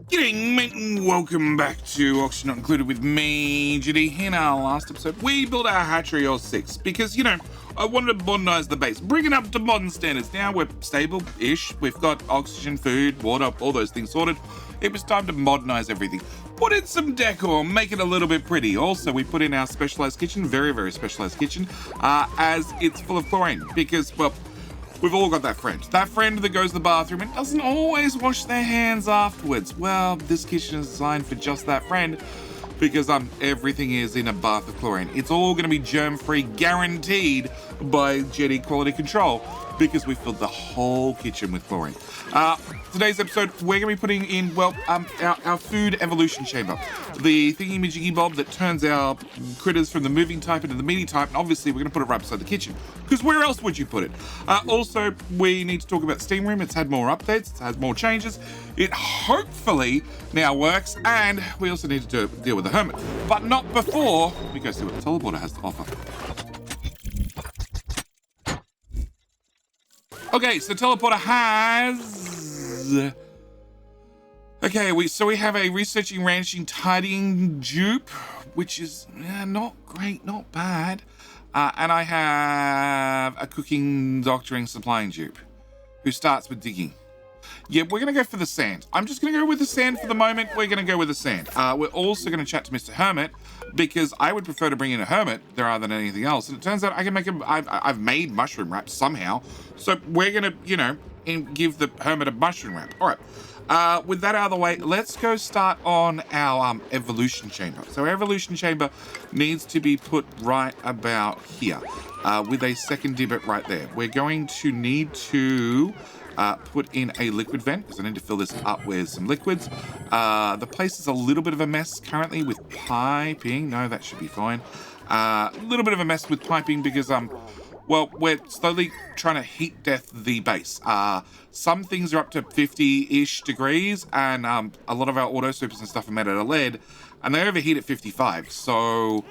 G'day, mate, and welcome back to Oxygen Not Included with me, GD. In our last episode, we built our hatchery or 6 because, I wanted to modernize the base, bring it up to modern standards. Now we're stable-ish. We've got oxygen, food, water, all those things sorted. It was time to modernize everything. Put in some decor, make it a little bit pretty. Also, we put in our specialized kitchen, very, very specialized kitchen, as it's full of chlorine because, well, we've all got that friend. That friend that goes to the bathroom and doesn't always wash their hands afterwards. Well, this kitchen is designed for just that friend because everything is in a bath of chlorine. It's all going to be germ-free, guaranteed by Jetty Quality Control because we filled the whole kitchen with chlorine. Today's episode, we're going to be putting in, our food evolution chamber. The thingy-majiggy-bob that turns our critters from the moving type into the meaty type, and obviously we're going to put it right beside the kitchen, because where else would you put it? Also, we need to talk about the steam room. It's had more updates, it's had more changes. It hopefully now works, and we also need to deal with the hermit. But not before we go see what the teleporter has to offer. Okay, so teleporter has... Okay, we have a researching, ranching, tidying dupe, which is not great, not bad. And I have a cooking, doctoring, supplying dupe, who starts with digging. Yeah, we're going to go for the sand. I'm just going to go with the sand for the moment. We're going to go with the sand. We're also going to chat to Mr. Hermit, because I would prefer to bring in a hermit rather than anything else. And it turns out I can make I've made mushroom wraps somehow. So we're going to, give the hermit a mushroom wrap. All right. With that out of the way, let's go start on our evolution chamber. So our evolution chamber needs to be put right about here, with a second divot right there. We're going to need to put in a liquid vent, because I need to fill this up with some liquids. The place is a little bit of a mess currently with piping. No, that should be fine. A little bit of a mess with piping because, we're slowly trying to heat death the base. Some things are up to 50-ish degrees, and a lot of our auto supers and stuff are made out of lead, and they overheat at 55, so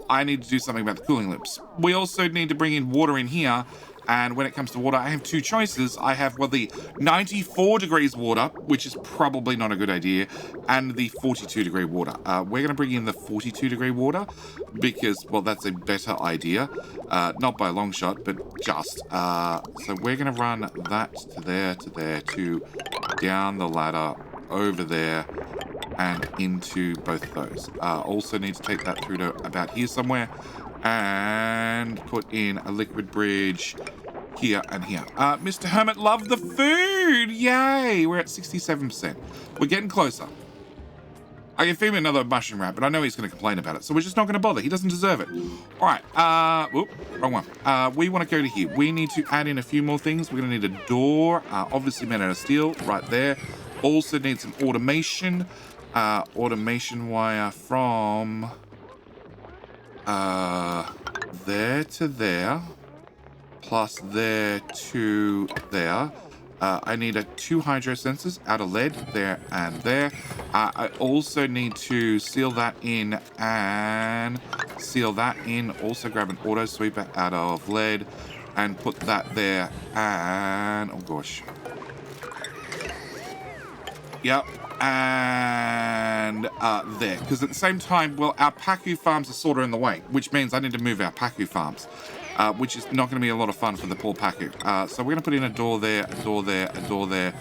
I need to do something about the cooling loops. We also need to bring in water in here, and when it comes to water, I have two choices. I have, the 94 degrees water, which is probably not a good idea, and the 42 degree water. We're going to bring in the 42 degree water because, that's a better idea. Not by a long shot, but just. So we're going to run that to there, to down the ladder, over there, and into both of those. Also need to take that through to about here somewhere, and put in a liquid bridge here and here. Mr. Hermit loved the food! Yay! We're at 67%. We're getting closer. I can feed him another mushroom wrap, but I know he's going to complain about it, so we're just not going to bother. He doesn't deserve it. All right. Wrong one. We want to go to here. We need to add in a few more things. We're going to need a door, obviously made out of steel, right there. Also need some automation. Automation wire from... there to there, plus there to there. I need 2 hydro sensors out of lead, there and there. I also need to seal that in and seal that in. Also grab an auto sweeper out of lead and put that there and, oh gosh. Yep. And there, because at the same time, our Pacu farms are sort of in the way, which means I need to move our Pacu farms, which is not going to be a lot of fun for the poor Pacu. So we're going to put in a door there, a door there, a door there,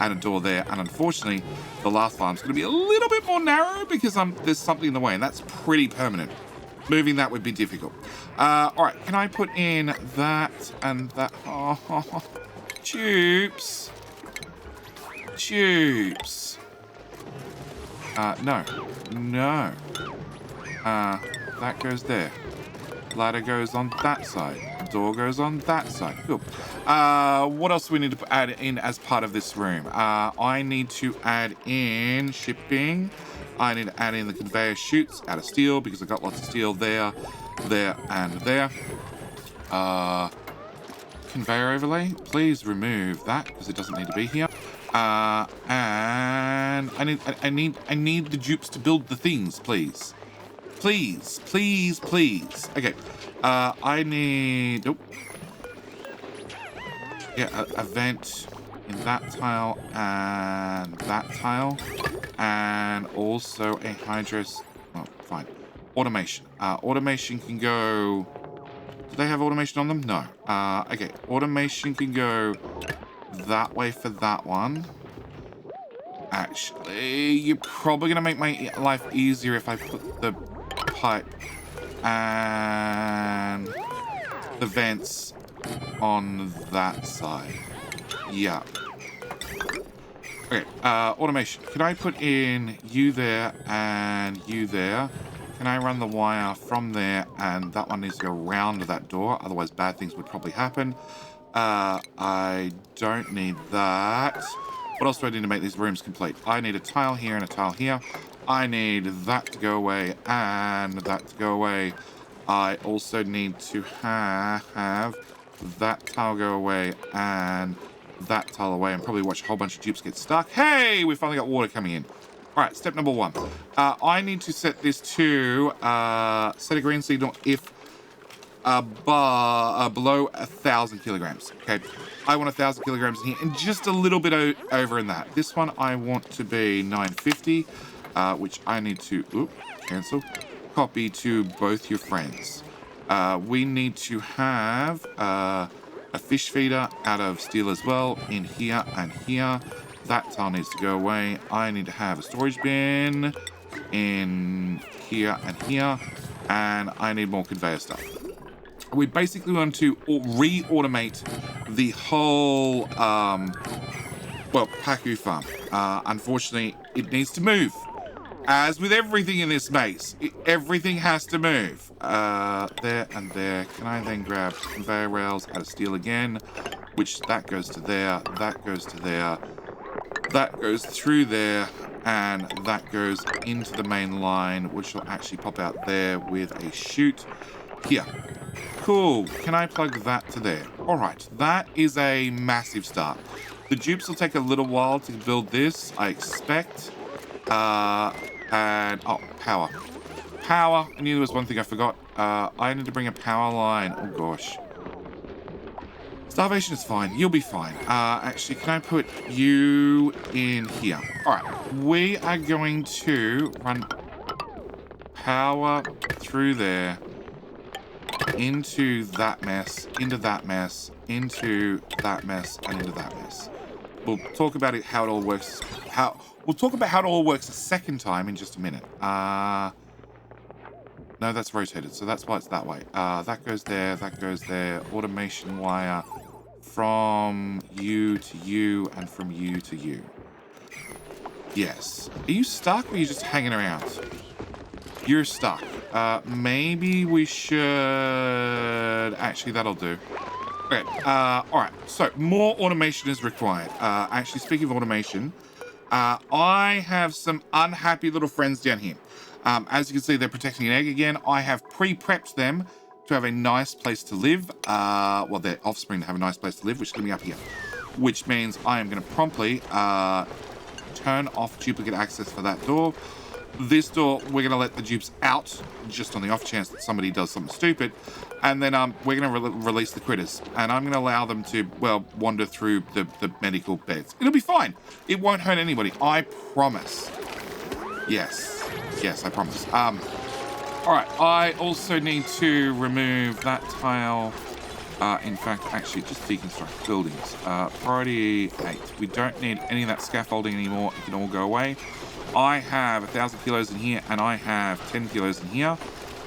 and a door there, and unfortunately, the last farm's going to be a little bit more narrow because there's something in the way, and that's pretty permanent. Moving that would be difficult. All right, can I put in that and that? Oh, tubes. Tubes. No. That goes there. Ladder goes on that side. Door goes on that side. Cool. What else do we need to add in as part of this room? I need to add in shipping. I need to add in the conveyor chutes out of steel because I've got lots of steel there, there, and there. Conveyor overlay. Please remove that because it doesn't need to be here. And I need the dupes to build the things, please. Please. Okay. I need... Nope. Yeah, a vent in that tile and that tile. and also a hydros. Oh, fine. Automation. Automation can go. Do they have automation on them? No. Okay. Automation can go that way for that one. Actually, you're probably gonna make my life easier if I put the pipe and the vents on that side. Yeah. Okay, automation. Can I put in you there and you there? Can I run the wire from there, and that one needs to go around that door, otherwise bad things would probably happen. I don't need that. What else do I need to make these rooms complete? I need a tile here and a tile here. I need that to go away and that to go away. I also need to have that tile go away and that tile away, and probably watch a whole bunch of dupes get stuck. Hey, we finally got water coming in. All right, step number 1. I need to set this to set a green signal if below 1,000 kilograms. Okay, I want 1,000 kilograms in here and just a little bit over in that. This one I want to be 950, which I need to cancel. Copy to both your friends. We need to have a fish feeder out of steel as well in here and here. That tile needs to go away. I need to have a storage bin in here and here, and I need more conveyor stuff. We basically want to re-automate the whole, Paku farm. Unfortunately, it needs to move. As with everything in this maze, everything has to move. There and there. Can I then grab conveyor rails out of steel again? Which that goes to there, that goes to there, that goes through there, and that goes into the main line, which will actually pop out there with a chute here. Cool. Can I plug that to there? All right. That is a massive start. The dupes will take a little while to build this, I expect. And power. Power. I knew there was one thing I forgot. I need to bring a power line. Oh gosh. Starvation is fine. You'll be fine. Actually, can I put you in here? All right. We are going to run power through there, into that mess, into that mess, into that mess, and into that mess. We'll talk about it, how it all works. We'll talk about how it all works a second time in just a minute. No, that's rotated, so that's why it's that way. That goes there, that goes there. Automation wire from you to you and from you to you. Yes. Are you stuck or are you just hanging around? You're stuck. Maybe we should... Actually, that'll do. Okay, alright. So, more automation is required. Actually, speaking of automation, I have some unhappy little friends down here. As you can see, they're protecting an egg again. I have pre-prepped them to have a nice place to live. Well, their offspring to have a nice place to live, which is going to be up here. Which means I am going to promptly turn off duplicate access for that door. This door, we're going to let the dupes out, just on the off chance that somebody does something stupid. And then we're going to release the critters. And I'm going to allow them to, well, wander through the medical beds. It'll be fine. It won't hurt anybody. I promise. Yes. Yes, I promise. All right. I also need to remove that tile. In fact, actually, just deconstruct buildings. Priority 8. We don't need any of that scaffolding anymore. It can all go away. I have 1,000 kilos in here, and I have 10 kilos in here.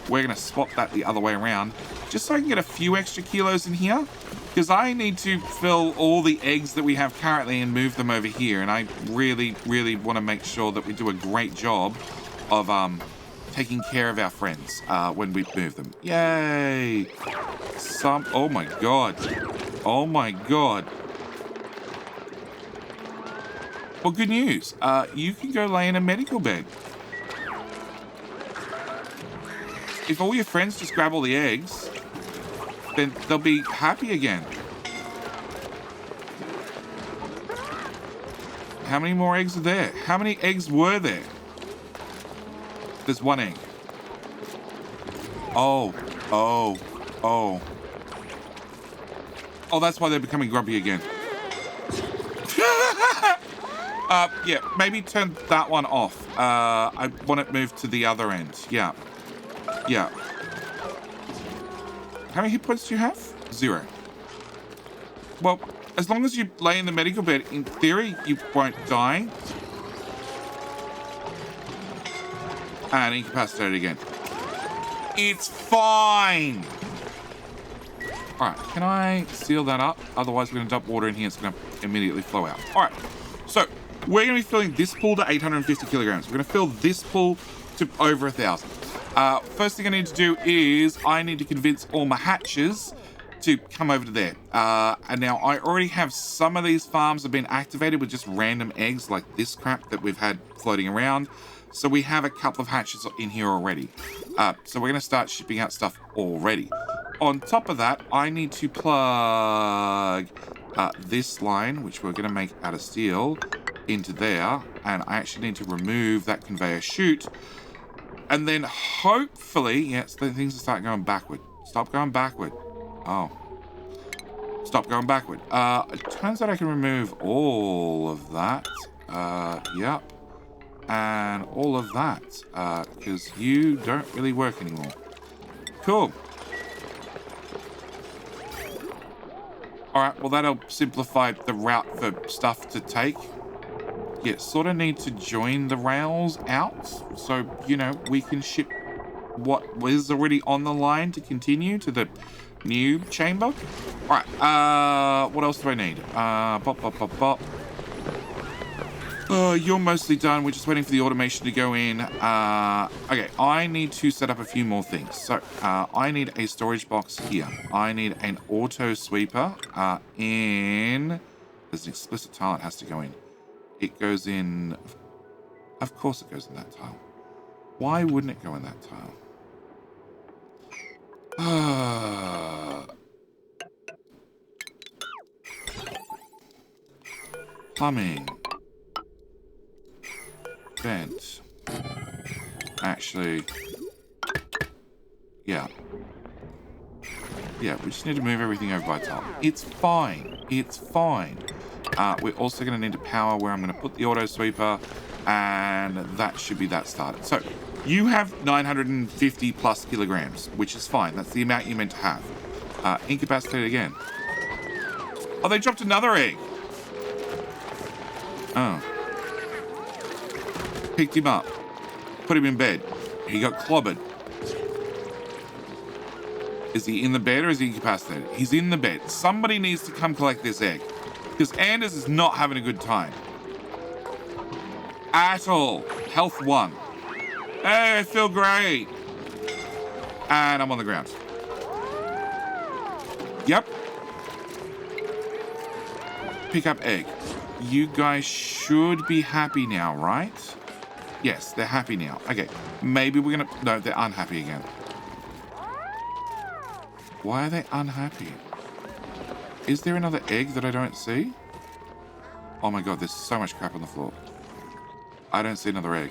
We're going to swap that the other way around, just so I can get a few extra kilos in here, because I need to fill all the eggs that we have currently and move them over here, and I really, really want to make sure that we do a great job of taking care of our friends when we move them. Yay! Oh my god. Oh my god. Well, good news. You can go lay in a medical bed. If all your friends just grab all the eggs, then they'll be happy again. How many more eggs are there? How many eggs were there? There's one egg. Oh, oh, oh. Oh, that's why they're becoming grumpy again. Yeah, maybe turn that one off. I want it moved to the other end. Yeah. Yeah. How many hit points do you have? 0. Well, as long as you lay in the medical bed, in theory, you won't die. And incapacitated again. It's fine. All right, can I seal that up? Otherwise, we're going to dump water in here. It's going to immediately flow out. All right, so we're going to be filling this pool to 850 kilograms. We're going to fill this pool to over 1,000. First thing I need to do is I need to convince all my hatches to come over to there. And now I already have some of these farms have been activated with just random eggs like this crap that we've had floating around. So we have a couple of hatches in here already. So we're going to start shipping out stuff already. On top of that, I need to plug this line, which we're going to make out of steel, into there. And I actually need to remove that conveyor chute. And then hopefully, yes, the things will start going backward. Stop going backward. Oh. Stop going backward. It turns out I can remove all of that. Yep. And all of that, because you don't really work anymore. Cool. All right, well, that'll simplify the route for stuff to take. Yeah, sort of need to join the rails out, so, you know, we can ship what was already on the line to continue to the new chamber. All right, what else do I need? Bop. You're mostly done. We're just waiting for the automation to go in. Okay, I need to set up a few more things. So, I need a storage box here. I need an auto sweeper in... There's an explicit tile it has to go in. It goes in... Of course it goes in that tile. Why wouldn't it go in that tile? Plumbing. Vent. Actually, yeah. Yeah, we just need to move everything over by tile. It's fine. It's fine. We're also going to need to power where I'm going to put the auto sweeper, and that should be that started. So, you have 950 plus kilograms, which is fine. That's the amount you meant to have. Incapacitated again. Oh, they dropped another egg. Oh. Picked him up, put him in bed. He got clobbered. Is he in the bed or is he incapacitated? He's in the bed. Somebody needs to come collect this egg, because Anders is not having a good time at all. Health 1. Hey, I feel great. And I'm on the ground. Yep. Pick up egg. You guys should be happy now, right? Yes, they're happy now. Okay, maybe we're gonna... No, they're unhappy again. Why are they unhappy? Is there another egg that I don't see? Oh my god, there's so much crap on the floor. I don't see another egg.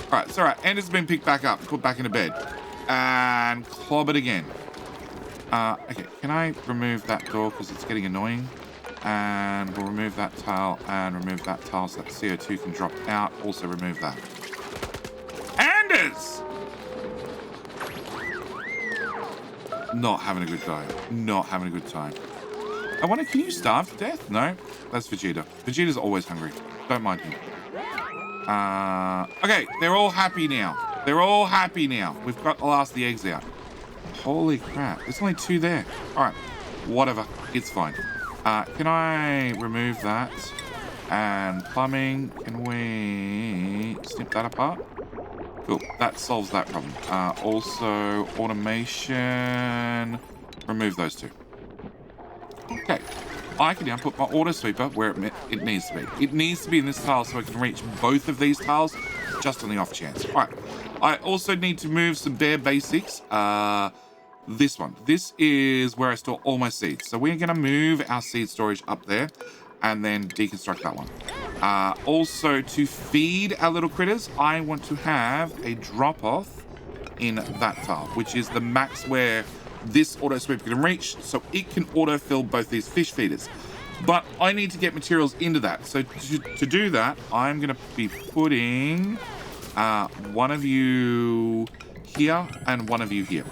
Alright, it's alright. Ender's been picked back up, put back into bed. And clobbered again. Okay, can I remove that door because it's getting annoying? And we'll remove that tile and remove that tile so that CO2 can drop out. Also remove that. Anders! Not having a good time. Not having a good time. I wonder, can you starve to death? No, that's Vegeta. Vegeta's always hungry. Don't mind him. Okay, they're all happy now. They're all happy now. We've got the last of the eggs out. Holy crap. There's only 2 there. All right, whatever. It's fine. Can I remove that? And plumbing, can we snip that apart? Cool, that solves that problem. Also, automation, remove those 2. Okay, I can now put my auto sweeper where it needs to be. It needs to be in this tile so I can reach both of these tiles, just on the off chance. All right, I also need to move some bare basics. This one. This is where I store all my seeds. So we're going to move our seed storage up there and then deconstruct that one. Also, to feed our little critters, I want to have a drop-off in that tile, which is the max where this auto sweeper can reach, so it can auto-fill both these fish feeders. But I need to get materials into that. So to do that, I'm going to be putting one of you here and one of you here.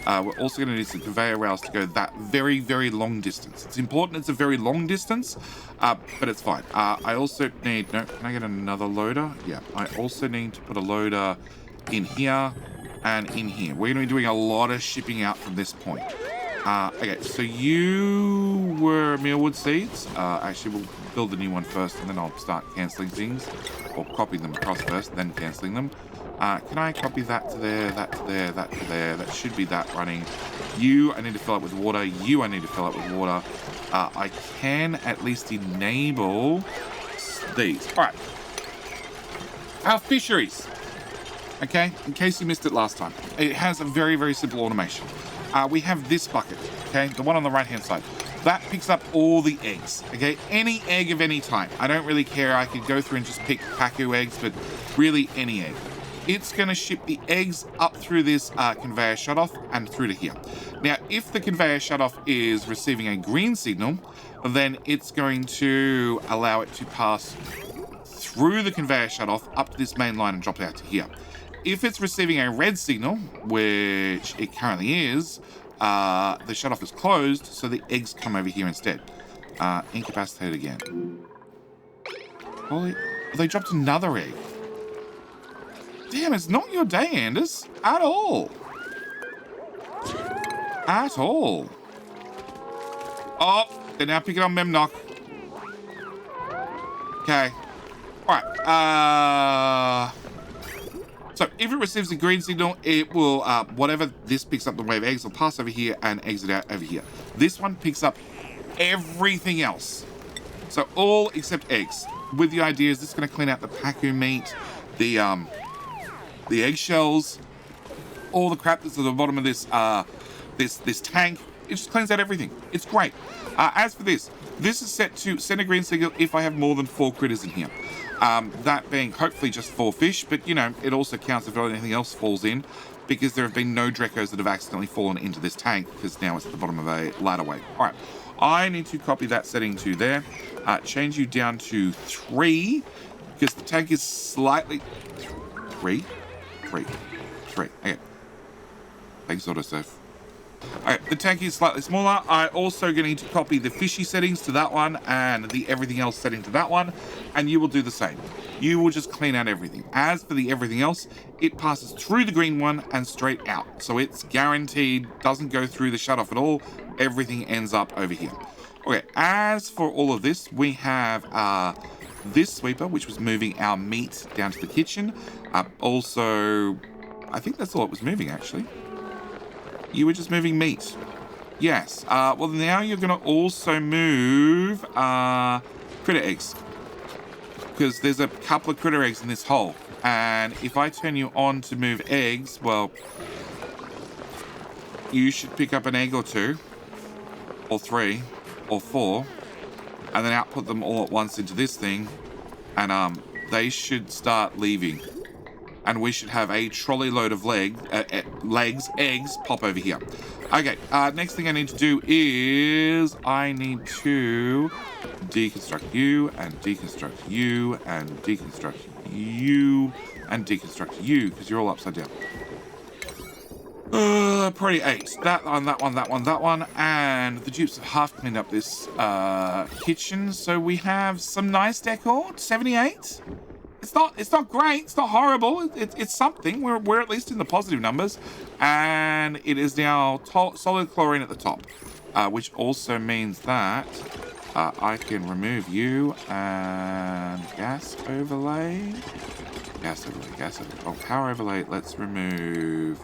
We're also going to need some conveyor rails to go that very, very long distance. It's important it's a very long distance, but it's fine. I also need... No, can I get another loader? Yeah, I also need to put a loader in here and in here. We're going to be doing a lot of shipping out from this point. Okay, so you were mealwood seeds. Actually, we'll build a new one first, and then I'll start cancelling things. Or copy them across first, then cancelling them. Can I copy that to there, that to there, that to there? That should be that running. You, I need to fill up with water. You, I need to fill up with water. I can at least enable these. All right. Our fisheries. Okay, in case you missed it last time. It has a very, very simple automation. We have this bucket, okay, the one on the right-hand side. That picks up all the eggs, okay? Any egg of any type. I don't really care. I could go through and just pick Pacu eggs, but really any egg. It's going to ship the eggs up through this conveyor shutoff and through to here. Now, if the conveyor shutoff is receiving a green signal, then it's going to allow it to pass through the conveyor shutoff up to this main line and drop it out to here. If it's receiving a red signal, which it currently is, the shutoff is closed, so the eggs come over here instead. Incapacitate again. Holy, they dropped another egg. Damn, it's not your day, Anders. At all. At all. Oh, they're now picking on Memnock. Okay. Alright, so if it receives a green signal, it will, whatever this picks up the wave eggs will pass over here and exit out over here. This one picks up everything else. So all except eggs. With the idea is this is going to clean out the Pacu meat, the eggshells, all the crap that's at the bottom of this, this tank. It just cleans out everything. It's great. As for this is set to send a green signal if I have more than 4 critters in here. That being hopefully just 4 fish, but you know, it also counts if anything else falls in, because there have been no Drecos that have accidentally fallen into this tank, because now it's at the bottom of a ladderway. All right, I need to copy that setting to there, change you down to 3, because the tank is slightly... 3. Okay. Thanks, autosave. Okay, the tank is slightly smaller. I also going to copy the fishy settings to that one and the everything else setting to that one, and you will do the same. You will just clean out everything. As for the everything else, it passes through the green one and straight out. So it's guaranteed, doesn't go through the shutoff at all. Everything ends up over here. Okay, as for all of this, we have this sweeper, which was moving our meat down to the kitchen. Also, I think that's all it was moving, actually. You were just moving meat. Yes. Well, now you're going to also move critter eggs. Because there's a couple of critter eggs in this hole. And if I turn you on to move eggs, well, you should pick up an egg or 2, or 3, or 4, and then output them all at once into this thing. And they should start leaving. And we should have a trolley load of eggs pop over here. Okay, next thing I need to do is I need to deconstruct you, and deconstruct you, and deconstruct you, and deconstruct you, because you're all upside down. Probably 8. That one, that one, that one, that one, and the dupes have half cleaned up this kitchen, so we have some nice decor. 78. It's not great. It's not horrible. It's something. We're at least in the positive numbers, and it is now solid chlorine at the top, which also means that I can remove you and gas overlay. Oh, power overlay. Let's remove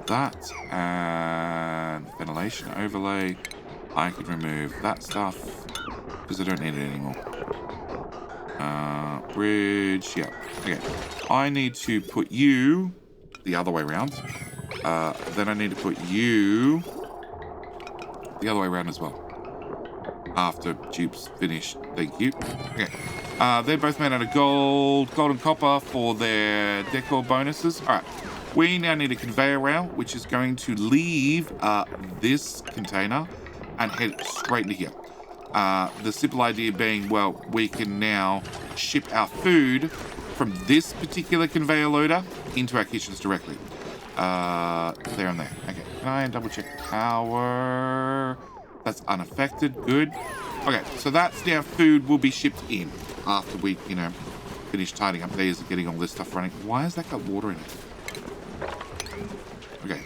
that, and ventilation overlay. I can remove that stuff because I don't need it anymore. Bridge, yeah. Okay. I need to put you the other way around. Then I need to put you the other way around as well. After Dupes finish. Thank you. Okay. They're both made out of gold and copper for their decor bonuses. All right. We now need a conveyor rail, which is going to leave this container and head straight into here. The simple idea being, well, we can now ship our food from this particular conveyor loader into our kitchens directly. There and there. Okay, can I double check power? That's unaffected. Good. Okay, so that's now food will be shipped in after we, you know, finish tidying up these and getting all this stuff running. Why has that got water in it? Okay.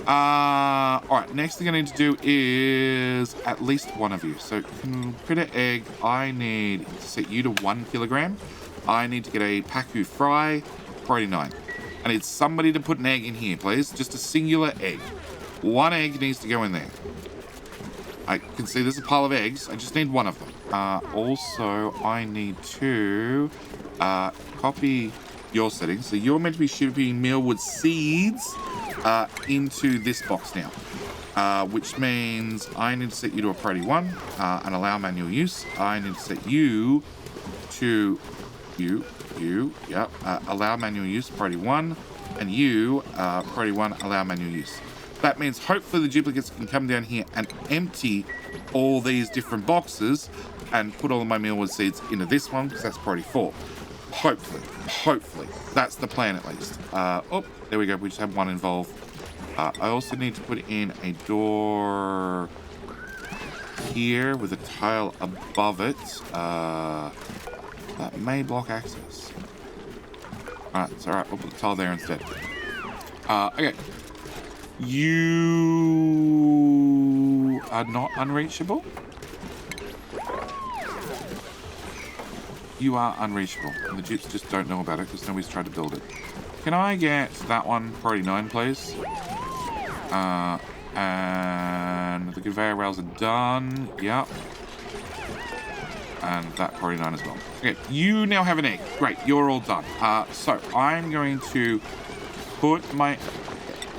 Alright, next thing I need to do is at least one of you. So, critter egg, I need to set you to 1 kilogram. I need to get a Paku fry, priority 9. I need somebody to put an egg in here, please. Just a singular egg. 1 egg needs to go in there. I can see there's a pile of eggs. I just need 1 of them. Also, I need to copy your settings. So you're meant to be shipping mealwood seeds into this box now, which means I need to set you to a priority 1 and allow manual use. I need to set you to allow manual use, priority 1, and you, priority 1, allow manual use. That means hopefully the duplicates can come down here and empty all these different boxes and put all of my mealwood seeds into this one, because that's priority 4. Hopefully. That's the plan at least. Oh, there we go. We just have 1 involved. I also need to put in a door here with a tile above it. That may block access. Alright, it's alright. We'll put the tile there instead. Okay. You are not unreachable. You are unreachable. And the dupes just don't know about it because nobody's tried to build it. Can I get that one priority 9, please? And the conveyor rails are done. Yep. And that priority 9 as well. Okay, you now have an egg. Great, you're all done. So I'm going to put my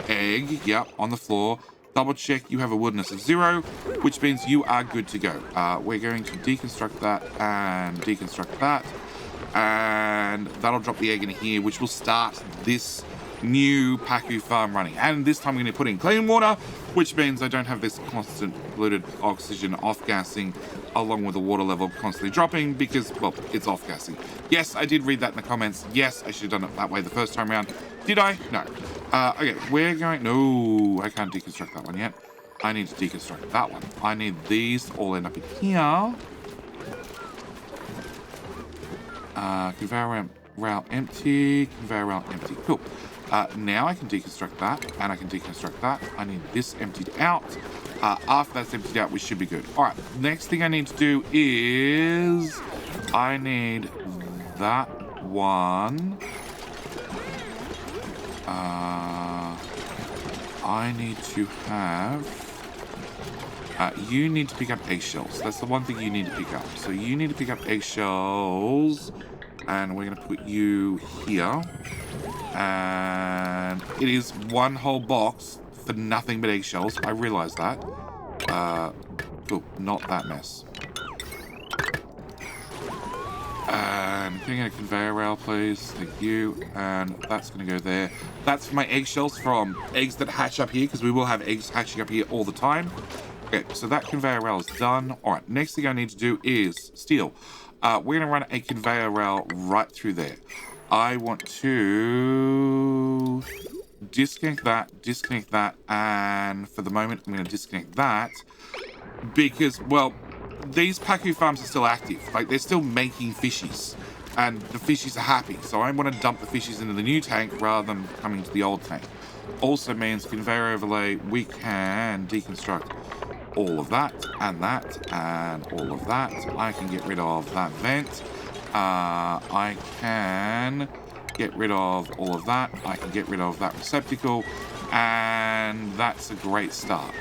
egg, on the floor. Double check you have a woodness of 0, which means you are good to go. We're going to deconstruct that and deconstruct that. And that'll drop the egg in here, which will start this new Paku farm running. And this time I'm going to put in clean water, which means I don't have this constant polluted oxygen off-gassing along with the water level constantly dropping because, well, it's off-gassing. Yes, I did read that in the comments. Yes, I should have done it that way the first time around. Did I? No. Okay, we're going... No, I can't deconstruct that one yet. I need to deconstruct that one. I need these to all end up in here. Conveyor rail empty. Conveyor rail empty. Cool. Now I can deconstruct that, and I can deconstruct that. I need this emptied out. After that's emptied out, we should be good. All right, next thing I need to do is I need that one. I need to have... you need to pick up eggshells. That's the one thing you need to pick up. So you need to pick up eggshells, and we're going to put you here. And it is 1 whole box for nothing but eggshells. I realize that. Cool, not that mess. And can I get a conveyor rail, please? Thank you. And that's going to go there. That's for my eggshells from eggs that hatch up here, because we will have eggs hatching up here all the time. Okay, so that conveyor rail is done. All right, next thing I need to do is steel. We're going to run a conveyor rail right through there. I want to disconnect that, and for the moment, I'm going to disconnect that because, well, these Paku farms are still active. Like, they're still making fishies, and the fishies are happy. So I want to dump the fishies into the new tank rather than coming to the old tank. Also means conveyor overlay, we can deconstruct all of that, and all of that. I can get rid of that vent. I can get rid of all of that. I can get rid of that receptacle, and that's a great start.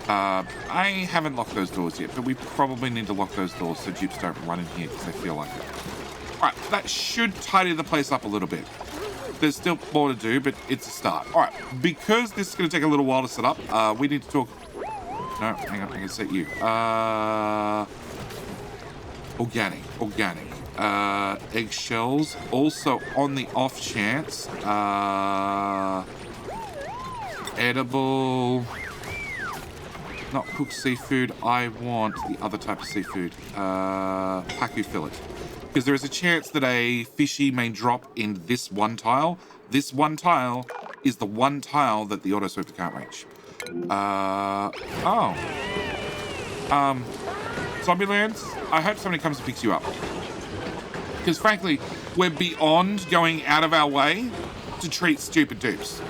I haven't locked those doors yet, but we probably need to lock those doors so dupes don't run in here because they feel like it. Alright, that should tidy the place up a little bit. There's still more to do, but it's a start. Alright, because this is going to take a little while to set up, we need to talk... No, hang on, I can set you. Organic. Eggshells. Also, on the off chance, edible not cooked seafood. I want the other type of seafood. Paku fillet. Because there is a chance that a fishy may drop in this one tile. This one tile is the one tile that the auto sweeper can't reach. Zombielands, I hope somebody comes and picks you up. Because frankly, we're beyond going out of our way to treat stupid dupes.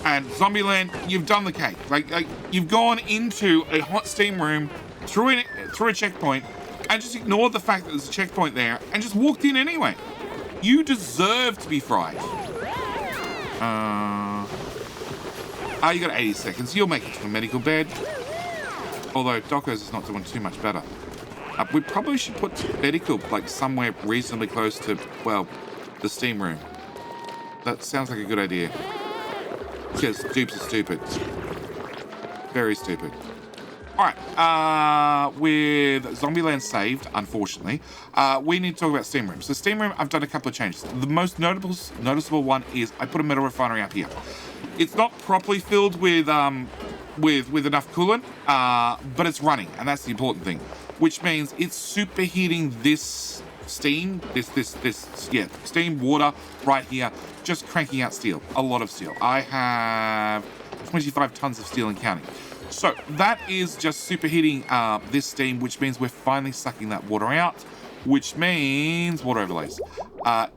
And Zombieland, you've done the cake. Like you've gone into a hot steam room through a checkpoint and just ignored the fact that there's a checkpoint there and just walked in anyway. You deserve to be fried. You got 80 seconds. You'll make it to a medical bed. Although Docko's is not doing too much better. We probably should put medical like somewhere reasonably close to, well, the steam room. That sounds like a good idea. Because dupes are stupid. Very stupid. Alright, with Zombieland saved, unfortunately, we need to talk about steam room. So steam room, I've done a couple of changes. The most noticeable one is I put a metal refinery up here. It's not properly filled with enough coolant, but it's running, and that's the important thing. Which means it's superheating this steam, steam water right here, just cranking out steel, a lot of steel. I have 25 tons of steel and counting. So that is just superheating this steam, which means we're finally sucking that water out, which means water overlays.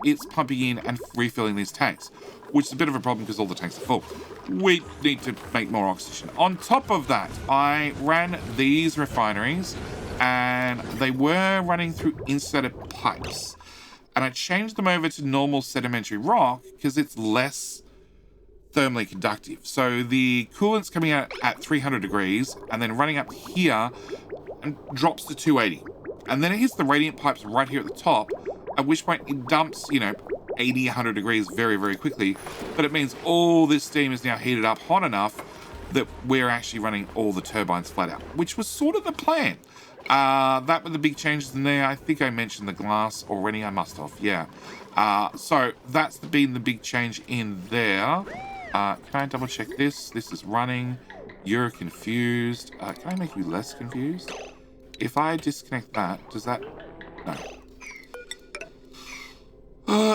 It's pumping in and refilling these tanks, which is a bit of a problem because all the tanks are full. We need to make more oxygen. On top of that, I ran these refineries and they were running through insulated pipes. And I changed them over to normal sedimentary rock because it's less thermally conductive. So the coolant's coming out at 300 degrees and then running up here and drops to 280. And then it hits the radiant pipes right here at the top, at which point it dumps, 80, 100 degrees very, very quickly. But it means all this steam is now heated up hot enough that we're actually running all the turbines flat out, which was sort of the plan. That were the big changes in there. I think I mentioned the glass already. I must have, yeah. So that's been the big change in there. Can I double check this? This is running. You're confused. Can I make you less confused? If I disconnect that, does that... No.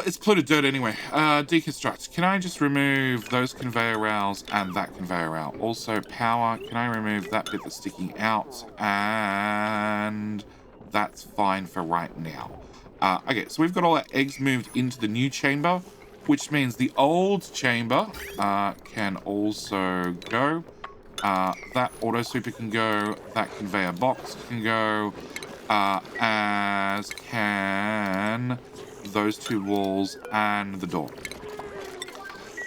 It's polluted dirt anyway. Deconstruct. Can I just remove those conveyor rails and that conveyor rail? Also, power. Can I remove that bit that's sticking out? And that's fine for right now. Okay, so we've got all our eggs moved into the new chamber, which means the old chamber can also go. That auto sweeper can go. That conveyor box can go. As can those two walls and the door.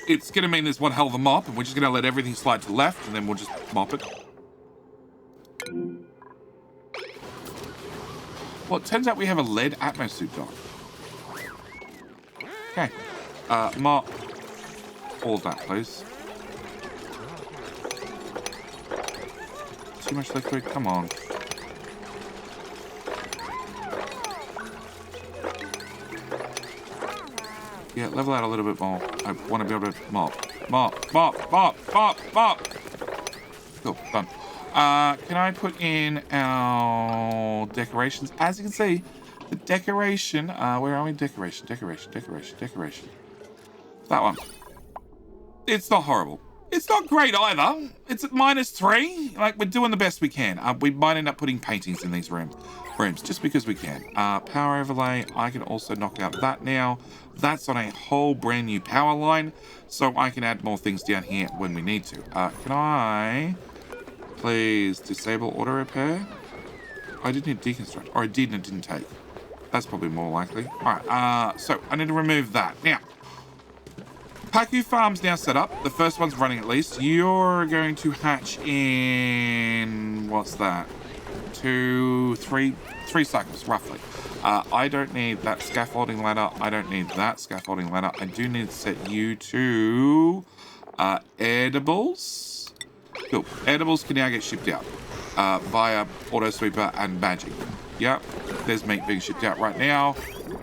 It's going to mean there's one hell of a mop, and we're just going to let everything slide to the left, and then we'll just mop it. Well, it turns out we have a lead atmosuit dock. Okay. Mop all of that, please. Too much liquid? Come on. Yeah, level out a little bit more. I want to be able to mop. Cool, done. Can I put in our decorations? As you can see, the decoration, where are we? Decoration. That one. It's not horrible. It's not great either. It's at -3. Like, we're doing the best we can. We might end up putting paintings in these rooms just because we can. Power overlay, I can also knock out that now. That's on a whole brand new power line, so I can add more things down here when we need to. Can I please disable auto repair? I did need deconstruct, or I did and it didn't take. That's probably more likely. All right, so I need to remove that. Now, Paku farm's now set up. The first one's running at least. You're going to hatch in, what's that? 2, 3 cycles, roughly. I don't need that scaffolding ladder. I don't need that scaffolding ladder. I do need to set you to edibles. Cool. Edibles can now get shipped out via auto sweeper and magic. Yep, there's meat being shipped out right now,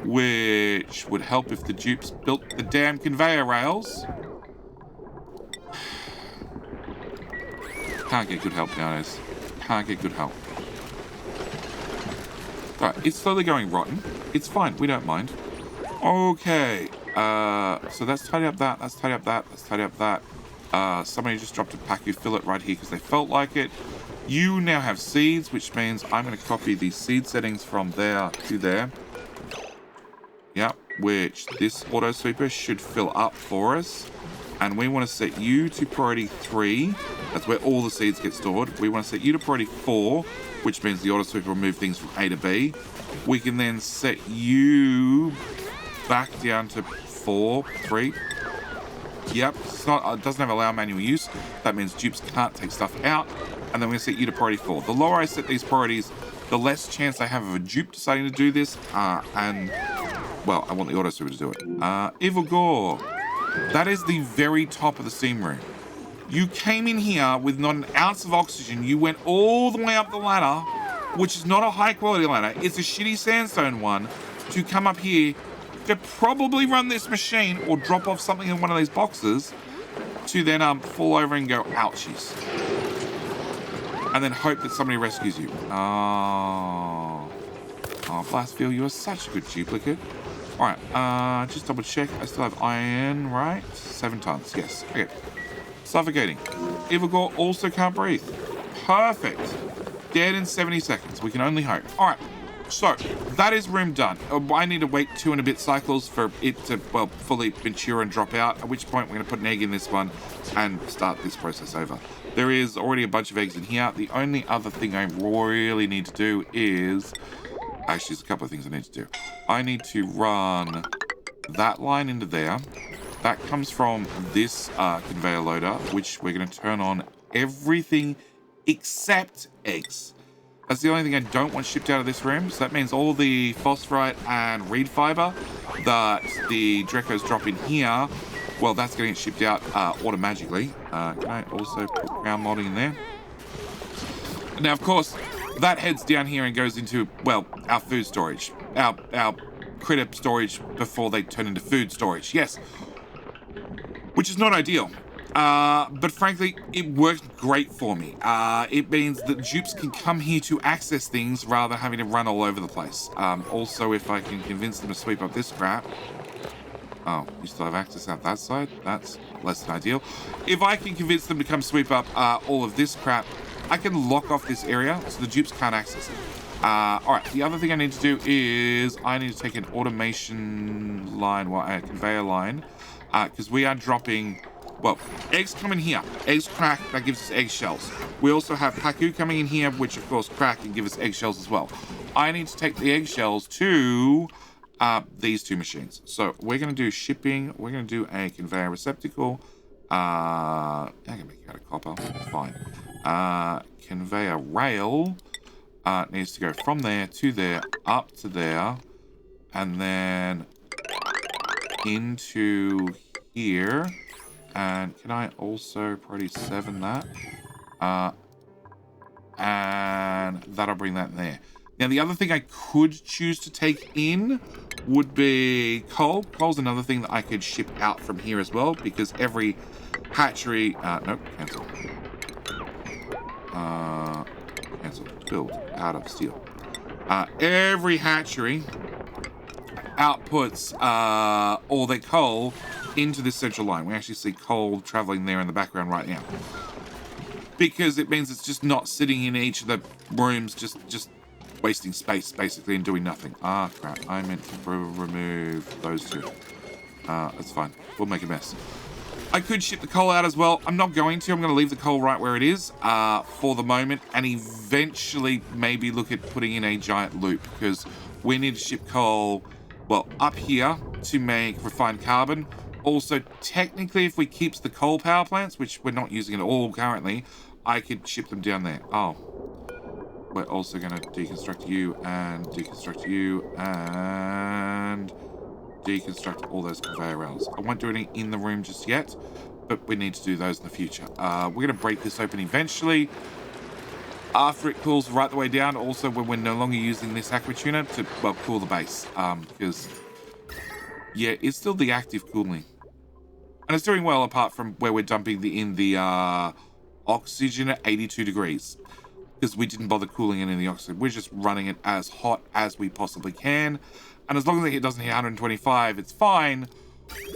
which would help if the dupes built the damn conveyor rails. Can't get good help nowadays. can't get good help. All right, it's slowly going rotten. It's fine. We don't mind. Okay. So that's tidy up that. That's tidy up that. That's tidy up that. Somebody just dropped a Paku fillet right here because they felt like it. You now have seeds, which means I'm going to copy the seed settings from there to there. Yep, which this auto sweeper should fill up for us. And we want to set you to priority 3. That's where all the seeds get stored. We want to set you to priority 4, which means the auto sweeper will move things from A to B. We can then set you back down to 4, 3. Yep, it doesn't have allow manual use. That means dupes can't take stuff out. And then we're going to set you to priority 4. The lower I set these priorities, the less chance I have of a dupe deciding to do this. And, well, I want the auto sweeper to do it. Evil Gore. That is the very top of the steam room. You came in here with not an ounce of oxygen. You went all the way up the ladder, which is not a high quality ladder. It's a shitty sandstone one, to come up here to probably run this machine or drop off something in one of these boxes to then fall over and go ouchies. And then hope that somebody rescues you. Oh, Blastfield, you are such a good duplicate. Alright, just double check. I still have iron, right? 7 tons, yes. Okay. Suffocating. Evil Gore also can't breathe. Perfect. Dead in 70 seconds. We can only hope. Alright, so that is room done. I need to wait 2 and a bit cycles for it to, well, fully mature and drop out, at which point we're going to put an egg in this one and start this process over. There is already a bunch of eggs in here. The only other thing I really need to do is... Actually, there's a couple of things I need to do. I need to run that line into there. That comes from this conveyor loader, which we're going to turn on everything except eggs. That's the only thing I don't want shipped out of this room. So that means all the phosphorite and reed fiber that the Drecos drop in here, well, that's going to get shipped out automatically. Can I also put ground modding in there? Now, of course, that heads down here and goes into, well, our food storage. Our critter storage before they turn into food storage. Yes. Which is not ideal. But frankly, it worked great for me. It means that dupes can come here to access things rather than having to run all over the place. Also, if I can convince them to sweep up this crap. Oh, you still have access out that side? That's less than ideal. If I can convince them to come sweep up all of this crap, I can lock off this area so the dupes can't access it. Alright, the other thing I need to do is I need to take an automation line, well, a conveyor line, because we are dropping, well, eggs come in here. Eggs crack, that gives us eggshells. We also have Paku coming in here, which of course crack and give us eggshells as well. I need to take the eggshells to these 2 machines. So we're going to do shipping. We're going to do a conveyor receptacle. I can make it out of copper. It's fine. Conveyor rail needs to go from there to there, up to there, and then into here. And can I also priority 7 that? And that'll bring that in there. Now, the other thing I could choose to take in would be coal. Coal's another thing that I could ship out from here as well, because every hatchery... nope, cancel. Cancel. Build out of steel. Every hatchery outputs all their coal into this central line. We actually see coal traveling there in the background right now. Because it means it's just not sitting in each of the rooms, just wasting space, basically, and doing nothing. Ah, crap. I meant to remove those 2. That's fine. We'll make a mess. I could ship the coal out as well. I'm not going to. I'm going to leave the coal right where it is for the moment, and eventually maybe look at putting in a giant loop, because we need to ship coal, well, up here to make refined carbon. Also, technically, if we keep the coal power plants, which we're not using at all currently, I could ship them down there. Oh. We're also going to deconstruct you and deconstruct you and deconstruct all those conveyor rails. I won't do anything in the room just yet, but we need to do those in the future. We're going to break this open eventually after it cools right the way down. Also, when we're no longer using this aqua tuner to, well, cool the base, because, yeah, it's still the active cooling. And it's doing well apart from where we're dumping in the oxygen at 82 degrees. because we didn't bother cooling any of the oxygen. We're just running it as hot as we possibly can. And as long as it doesn't hit 125, it's fine.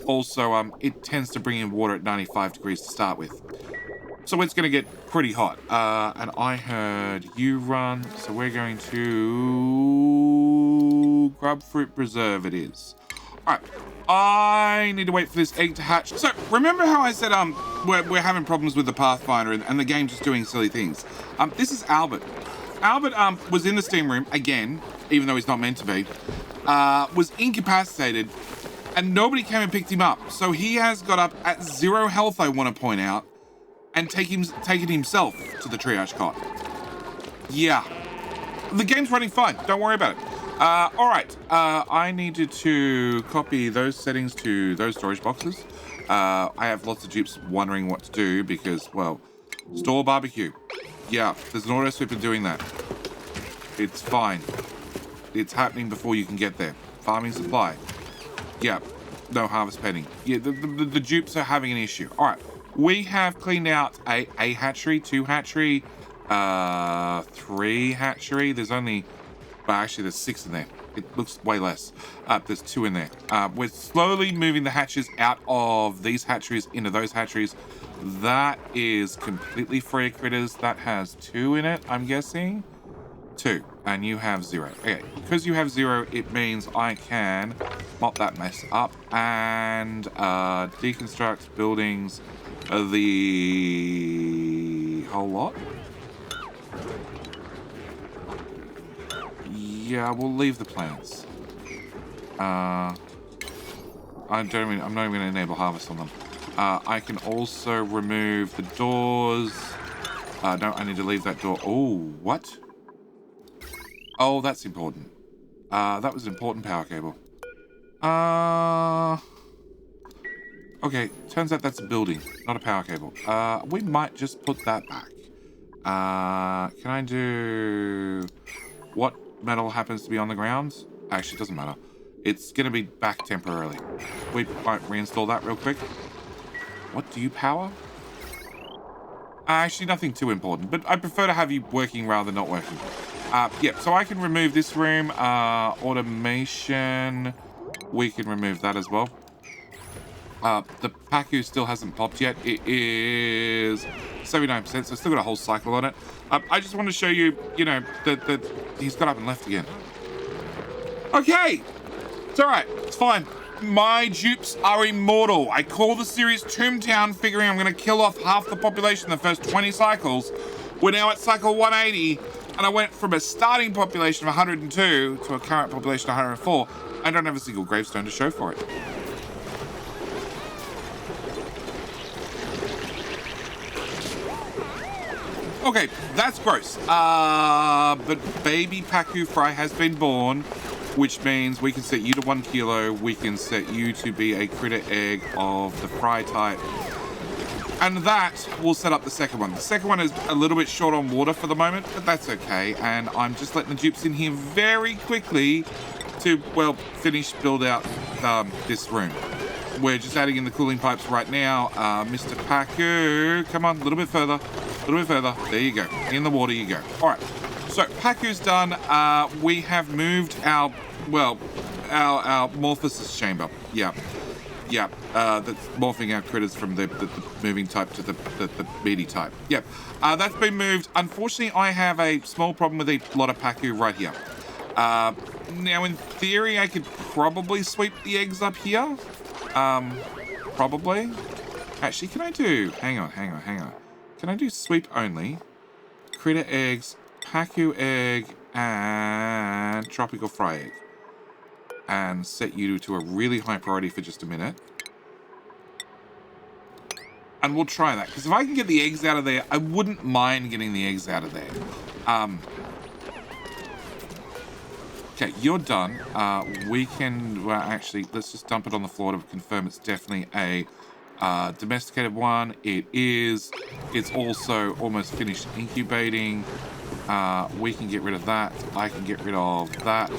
Also, it tends to bring in water at 95 degrees to start with. So it's going to get pretty hot. And I heard you run. So we're going to grub fruit preserve it is. All right. I need to wait for this egg to hatch. So remember how I said we're having problems with the Pathfinder and the game just doing silly things. This is Albert. Albert was in the steam room again, even though he's not meant to be. Was incapacitated, and nobody came and picked him up. So he has got up at 0 health, I want to point out, and taken himself to the triage cot. Yeah. The game's running fine. Don't worry about it. All right. I needed to copy those settings to those storage boxes. I have lots of dupes wondering what to do because, well, store barbecue. Yeah, there's an auto sweeper doing that. It's fine. It's happening before you can get there. Farming supply. Yeah, no harvest pending. Yeah, the dupes are having an issue. All right. We have cleaned out a hatchery, 2 hatchery, 3 hatchery. There's only, well, actually there's 6 in there. It looks way less. There's 2 in there. We're slowly moving the hatches out of these hatcheries into those hatcheries. That is completely free of critters. That has 2 in it, I'm guessing. 2, and you have 0. Okay, because you have 0, it means I can mop that mess up and deconstruct buildings, the whole lot. Yeah, we'll leave the plants. I'm not even going to enable harvest on them. I can also remove the doors. No, I need to leave that door. Oh, what? Oh, that's important. That was an important power cable. Okay, turns out that's a building, not a power cable. We might just put that back. Can I do... What metal happens to be on the ground? Actually, it doesn't matter. It's going to be back temporarily. We might reinstall that real quick. What do you power? Actually, nothing too important, but I prefer to have you working rather than not working. Yeah, so I can remove this room. Automation. We can remove that as well. The Pacu still hasn't popped yet. It is 79%, so it's still got a whole cycle on it. I just want to show you, you know, that he's got up and left again. Okay. It's all right. It's fine. My dupes are immortal. I call the series TombTown, figuring I'm going to kill off half the population in the first 20 cycles. We're now at cycle 180, and I went from a starting population of 102 to a current population of 104. I don't have a single gravestone to show for it. Okay, that's gross. But baby Pacu Fry has been born, which means we can set you to 1 kilo. We can set you to be a critter egg of the fry type. And that will set up the second one. The second one is a little bit short on water for the moment, but that's okay. And I'm just letting the dupes in here very quickly to, well, finish build out this room. We're just adding in the cooling pipes right now. Mr. Pacu, come on, a little bit further. A little bit further. There you go. In the water you go. All right. So Pacu's done. We have moved our, well, our morphosis chamber. Yeah. Yeah. That's morphing our critters from the moving type to the meaty type. Yep. That's been moved. Unfortunately, I have a small problem with a lot of Pacu right here. Now, in theory, I could probably sweep the eggs up here. Probably. Actually, can I do... Hang on. Can I do sweep only? Critter eggs, Pacu egg, and tropical fry egg. And set you to a really high priority for just a minute. And we'll try that. Because if I can get the eggs out of there, I wouldn't mind getting the eggs out of there. Okay, you're done. We can... Well, actually, let's just dump it on the floor to confirm it's definitely a domesticated one. It is. It's also almost finished incubating. We can get rid of that. I can get rid of that.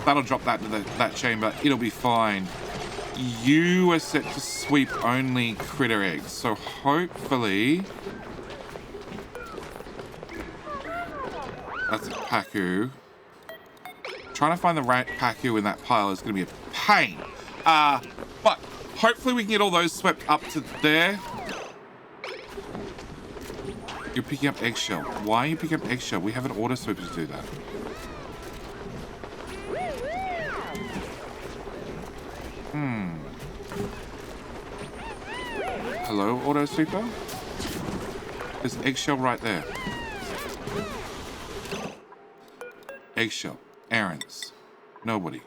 That'll drop that into that chamber. It'll be fine. You are set to sweep only critter eggs. So hopefully... That's a Paku. Trying to find the right Paku in that pile is going to be a pain. But hopefully we can get all those swept up to there. You're picking up eggshell. Why are you picking up eggshell? We have an auto sweeper to do that. Hello, auto sweeper? There's eggshell right there. Eggshell. Errands. Nobody.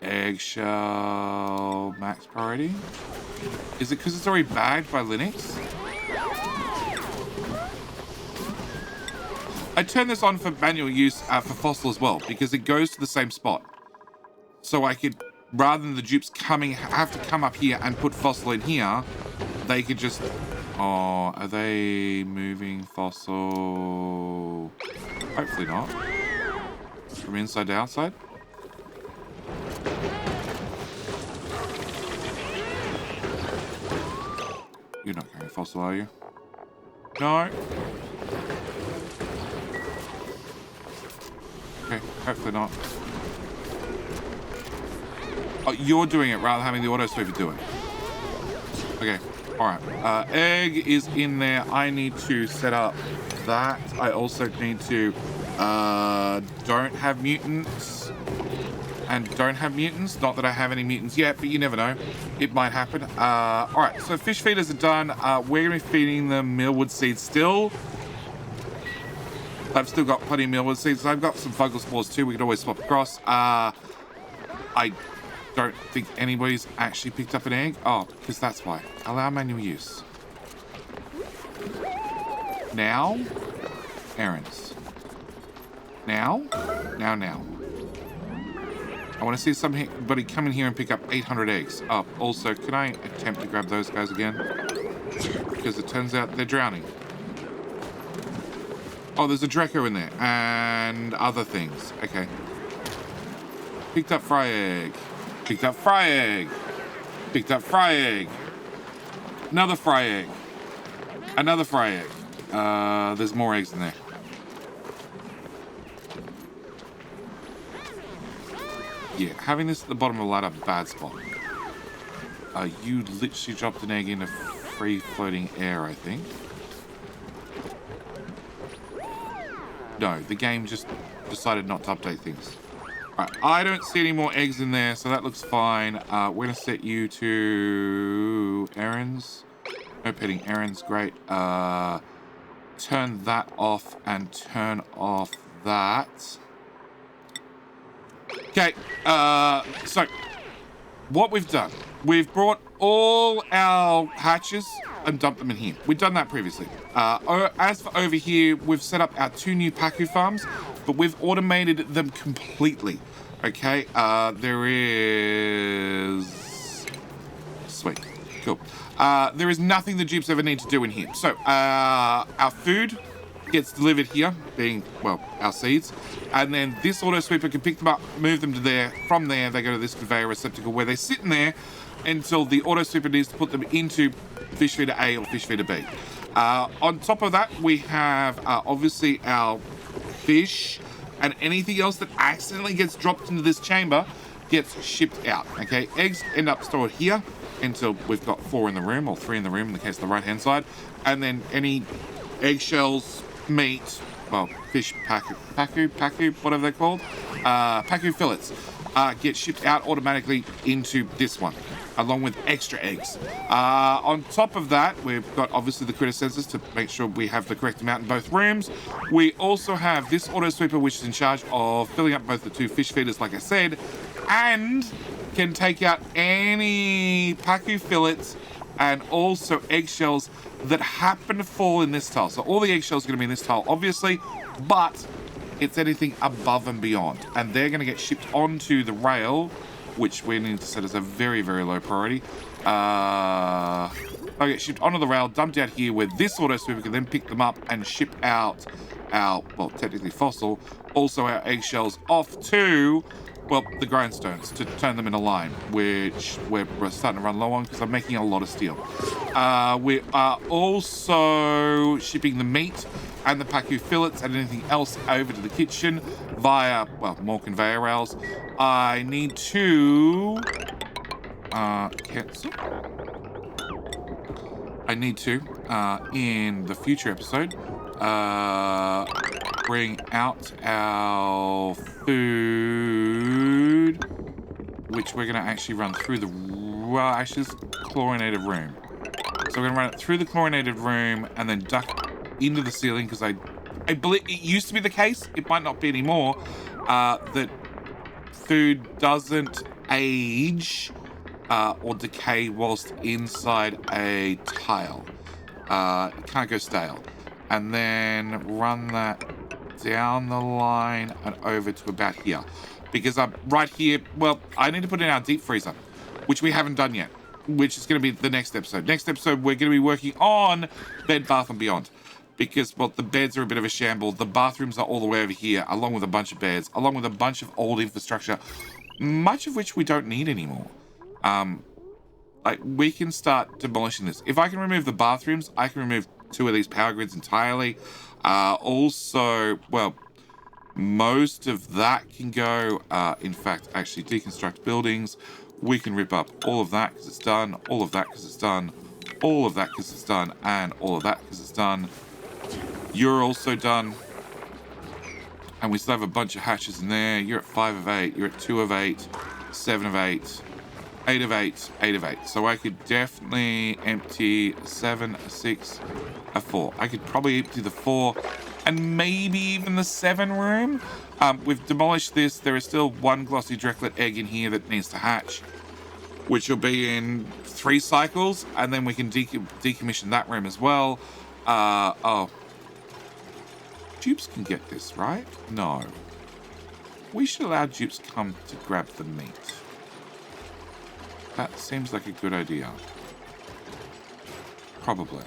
Eggshell. Max priority? Is it because it's already bagged by Linux? I turned this on for manual use for fossil as well because it goes to the same spot. So I could, rather than the dupes have to come up here and put fossil in here, they could just... Oh, are they moving fossil? Hopefully not. From inside to outside? You're not carrying fossil, are you? No. Okay, hopefully not. Oh, you're doing it rather than having the auto sweeper do it. Okay, alright. Egg is in there. I need to set up that. I also need to don't have mutants. And don't have mutants. Not that I have any mutants yet, but you never know. It might happen. Alright, so fish feeders are done. We're going to be feeding them mealwood seeds still. I've still got plenty of mealwood seeds. I've got some fungal spores too. We could always swap across. I don't think anybody's actually picked up an egg. Oh, because that's why. Allow manual use. Now. Errands. Now. Now. I want to see somebody come in here and pick up 800 eggs. Oh, also, can I attempt to grab those guys again? Because it turns out they're drowning. Oh, there's a Draco in there. And other things. Okay. Picked up fry egg. Picked up fry egg. Picked up fry egg. Another fry egg. Another fry egg. There's more eggs in there. Yeah, having this at the bottom of the ladder, bad spot. You literally dropped an egg into free floating air, I think. No, the game just decided not to update things. Alright, I don't see any more eggs in there, so that looks fine. We're going to set you to errands. No petting errands, great. Turn that off and turn off that. Okay, so what we've done, we've brought all our hatches and dumped them in here. We've done that previously. As for over here, we've set up our 2 new Paku farms, but we've automated them completely. Okay, there is... Sweet, cool. There is nothing the dupes ever need to do in here. So, our food gets delivered here, being, well, our seeds, and then this auto sweeper can pick them up, move them to there. From there, they go to this conveyor receptacle where they sit in there until the auto sweeper needs to put them into fish feeder A or fish feeder B. On top of that, we have obviously our fish, and anything else that accidentally gets dropped into this chamber gets shipped out. Okay, eggs end up stored here until we've got 4 in the room, or 3 in the room in the case of the right hand side, and then any eggshells, meat, well, fish Paku, whatever they're called, Paku fillets, get shipped out automatically into this one, along with extra eggs. On top of that, we've got obviously the critter sensors to make sure we have the correct amount in both rooms. We also have this auto sweeper, which is in charge of filling up both the 2 fish feeders, like I said, and can take out any Paku fillets and also eggshells that happen to fall in this tile. So all the eggshells are going to be in this tile, obviously, but it's anything above and beyond. And they're going to get shipped onto the rail, which we need to set as a very, very low priority. They'll get shipped onto the rail, dumped out here, where this auto sweeper can then pick them up and ship out our, well, technically fossil, also our eggshells off to, well, the grindstones to turn them in a line, which we're starting to run low on because I'm making a lot of steel. We are also shipping the meat and the paku fillets and anything else over to the kitchen via, well, more conveyor rails. I need to cancel. I need to, in the future episode, bring out our food, which we're going to actually run through the, well, actually it's chlorinated room. So we're going to run it through the chlorinated room and then duck into the ceiling, because I believe it used to be the case, it might not be anymore, that food doesn't age or decay whilst inside a tile. It can't go stale. And then run that down the line and over to about here. Because I'm right here, well, I need to put in our deep freezer, which we haven't done yet, which is going to be the next episode. Next episode, we're going to be working on Bed, Bath, and Beyond. Because, well, the beds are a bit of a shamble. The bathrooms are all the way over here, along with a bunch of beds, along with a bunch of old infrastructure, much of which we don't need anymore. Like, we can start demolishing this. If I can remove the bathrooms, I can remove 2 of these power grids entirely. Also, well, most of that can go. In fact, actually deconstruct buildings. We can rip up all of that because it's done, all of that because it's done, all of that because it's done, and all of that because it's done. You're also done. And we still have a bunch of hatches in there. You're at 5 of 8. You're at 2 of 8. 7 of 8. 8 of 8. 8 of 8. So I could definitely empty 7, 6, a 4. I could probably empty the 4 and maybe even the 7 room. We've demolished this. There is still 1 glossy Drecklet egg in here that needs to hatch, which will be in 3 cycles. And then we can decommission that room as well. Oh. Dupes can get this, right? No. We should allow Dupes come to grab the meat. That seems like a good idea. Probably.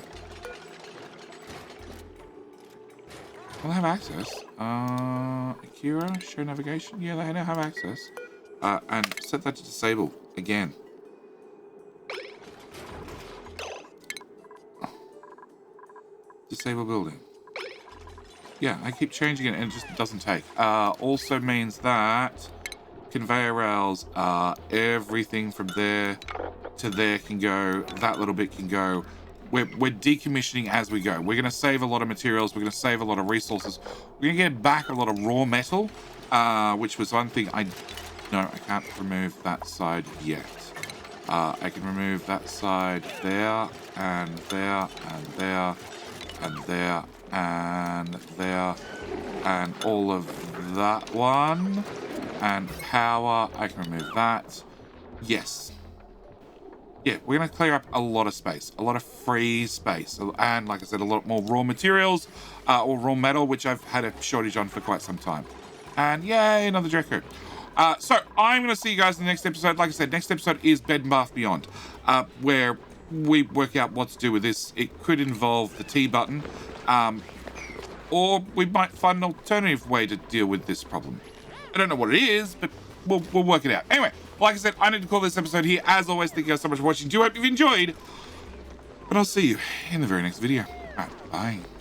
Will they have access? Akira, show navigation? Yeah, they now have access. And set that to disable again. Disable building. Yeah, I keep changing it and it just doesn't take. Also means that conveyor rails, everything from there to there can go. That little bit can go. We're decommissioning as we go. We're going to save a lot of materials. We're going to save a lot of resources. We're going to get back a lot of raw metal, which was one thing no, I can't remove that side yet. I can remove that side there, and there, and there, and there, and there, and all of that one. And power, I can remove that. Yes. Yeah, we're going to clear up a lot of space, a lot of free space. And like I said, a lot more raw materials, or raw metal, which I've had a shortage on for quite some time. And yay, another Draco. So I'm going to see you guys in the next episode. Like I said, next episode is Bed and Bath Beyond, where we work out what to do with this. It could involve the T button, or we might find an alternative way to deal with this problem. I don't know what it is, but we'll work it out. Anyway, like I said, I need to call this episode here. As always, thank you guys so much for watching. Do hope you've enjoyed, but I'll see you in the very next video. All right, bye.